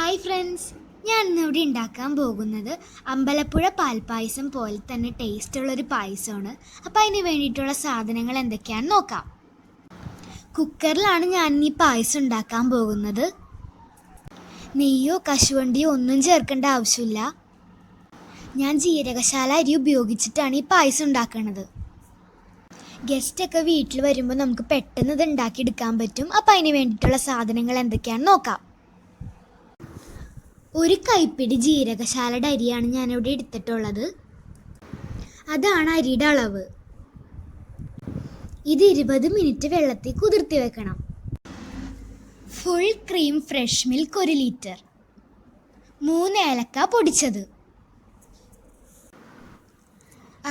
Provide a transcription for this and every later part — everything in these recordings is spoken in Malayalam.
ഹായ് ഫ്രണ്ട്സ്, ഞാൻ ഇന്നിവിടെ ഉണ്ടാക്കാൻ പോകുന്നത് അമ്പലപ്പുഴ പാൽപ്പായസം പോലെ തന്നെ ടേസ്റ്റുള്ളൊരു പായസമാണ്. അപ്പോൾ അതിന് വേണ്ടിയിട്ടുള്ള സാധനങ്ങൾ എന്തൊക്കെയാണെന്ന് നോക്കാം. കുക്കറിലാണ് ഞാൻ ഈ പായസം ഉണ്ടാക്കാൻ പോകുന്നത്. നെയ്യോ കശുവണ്ടിയോ ഒന്നും ചേർക്കേണ്ട ആവശ്യമില്ല. ഞാൻ ജീരകശാല അരി ഉപയോഗിച്ചിട്ടാണ് ഈ പായസം ഉണ്ടാക്കുന്നത്. ഗസ്റ്റൊക്കെ വീട്ടിൽ വരുമ്പോൾ നമുക്ക് പെട്ടെന്ന് ഇത് ഉണ്ടാക്കിയെടുക്കാൻ പറ്റും. അപ്പോൾ അതിന് വേണ്ടിയിട്ടുള്ള സാധനങ്ങൾ എന്തൊക്കെയാണെന്ന് നോക്കാം. ഒരു കൈപ്പിടി ജീരകശാലയുടെ അരിയാണ് ഞാനിവിടെ എടുത്തിട്ടുള്ളത്. അതാണ് അരിയുടെ അളവ്. ഇത് 20 മിനിറ്റ് വെള്ളത്തിൽ കുതിർത്തി വെക്കണം. Full cream fresh milk 1 litre, 3 ഏലക്ക പൊടിച്ചത്,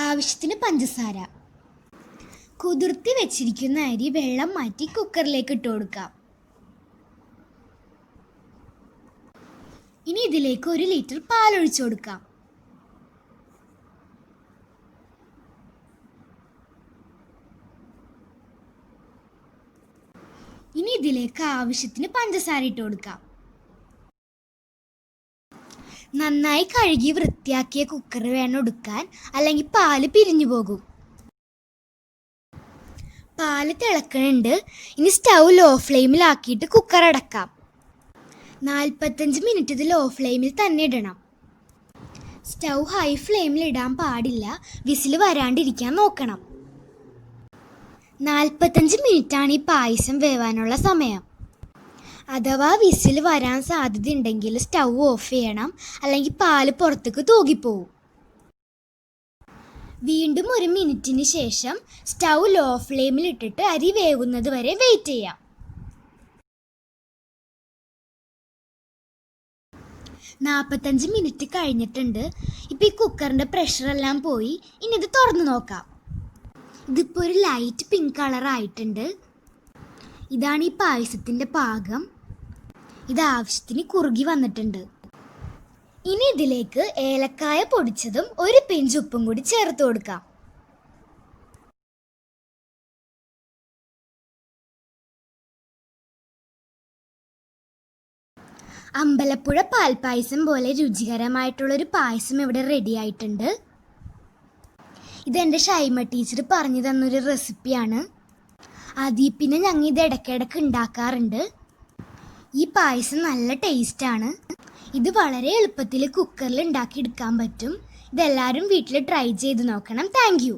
ആവശ്യത്തിന് പഞ്ചസാര. കുതിർത്തി വെച്ചിരിക്കുന്ന അരി വെള്ളം മാറ്റി കുക്കറിലേക്ക് ഇട്ട് കൊടുക്കാം. ഇനി ഇതിലേക്ക് 1 ലിറ്റർ പാലൊഴിച്ചു കൊടുക്കാം. ഇനി ഇതിലേക്ക് ആവശ്യത്തിന് പഞ്ചസാര ഇട്ട് കൊടുക്കാം. നന്നായി കഴുകി വൃത്തിയാക്കിയ കുക്കർ വേണം എടുക്കാൻ, അല്ലെങ്കിൽ പാല് പിരിഞ്ഞു പോകും. പാല് തിളക്കണുണ്ട്. ഇനി സ്റ്റൗ ലോ ഫ്ലെയിമിലാക്കിയിട്ട് കുക്കർ അടക്കാം. 45 മിനിറ്റ് ഇത് ലോ ഫ്ലെയിമിൽ തന്നെ ഇടണം. സ്റ്റൗ ഹൈ ഫ്ലെയിമിൽ ഇടാൻ പാടില്ല. വിസിൽ വരാണ്ടിരിക്കാൻ നോക്കണം. 45 മിനിറ്റാണ് ഈ പായസം വേവാനുള്ള സമയം. അഥവാ വിസിൽ വരാൻ സാധ്യതയുണ്ടെങ്കിൽ സ്റ്റൗ ഓഫ് ചെയ്യണം, അല്ലെങ്കിൽ പാല് പുറത്തേക്ക് തൂകിപ്പോവും. വീണ്ടും 1 മിനിറ്റിന് ശേഷം സ്റ്റൗ ലോ ഫ്ലെയിമിൽ ഇട്ടിട്ട് അരി വേവുന്നത് വരെ വെയിറ്റ് ചെയ്യാം. 45 മിനിറ്റ് കഴിഞ്ഞിട്ടുണ്ട്. ഇപ്പോൾ ഈ കുക്കറിൻ്റെ പ്രഷറെല്ലാം പോയി. ഇനി ഇത് തുറന്ന് നോക്കാം. ഇതിപ്പോൾ ഒരു ലൈറ്റ് പിങ്ക് കളറായിട്ടുണ്ട്. ഇതാണ് ഈ പായസത്തിൻ്റെ പാകം. ഇത് ആവശ്യത്തിന് കുറുകി വന്നിട്ടുണ്ട്. ഇനി ഇതിലേക്ക് ഏലക്കായ പൊടിച്ചതും 1 പിഞ്ച് ഉപ്പും കൂടി ചേർത്ത് കൊടുക്കാം. അമ്പലപ്പുഴ പാൽപ്പായസം പോലെ രുചികരമായിട്ടുള്ളൊരു പായസം ഇവിടെ റെഡി ആയിട്ടുണ്ട്. ഇതെൻ്റെ ഷൈമ ടീച്ചർ പറഞ്ഞു തന്നൊരു റെസിപ്പിയാണ്. പിന്നെ ഞങ്ങൾ ഇത് ഇടയ്ക്കിടയ്ക്ക് ഉണ്ടാക്കാറുണ്ട്. ഈ പായസം നല്ല ടേസ്റ്റാണ്. ഇത് വളരെ എളുപ്പത്തിൽ കുക്കറിൽ ഉണ്ടാക്കിയെടുക്കാൻ പറ്റും. ഇതെല്ലാവരും വീട്ടിൽ ട്രൈ ചെയ്ത് നോക്കണം. Thank you.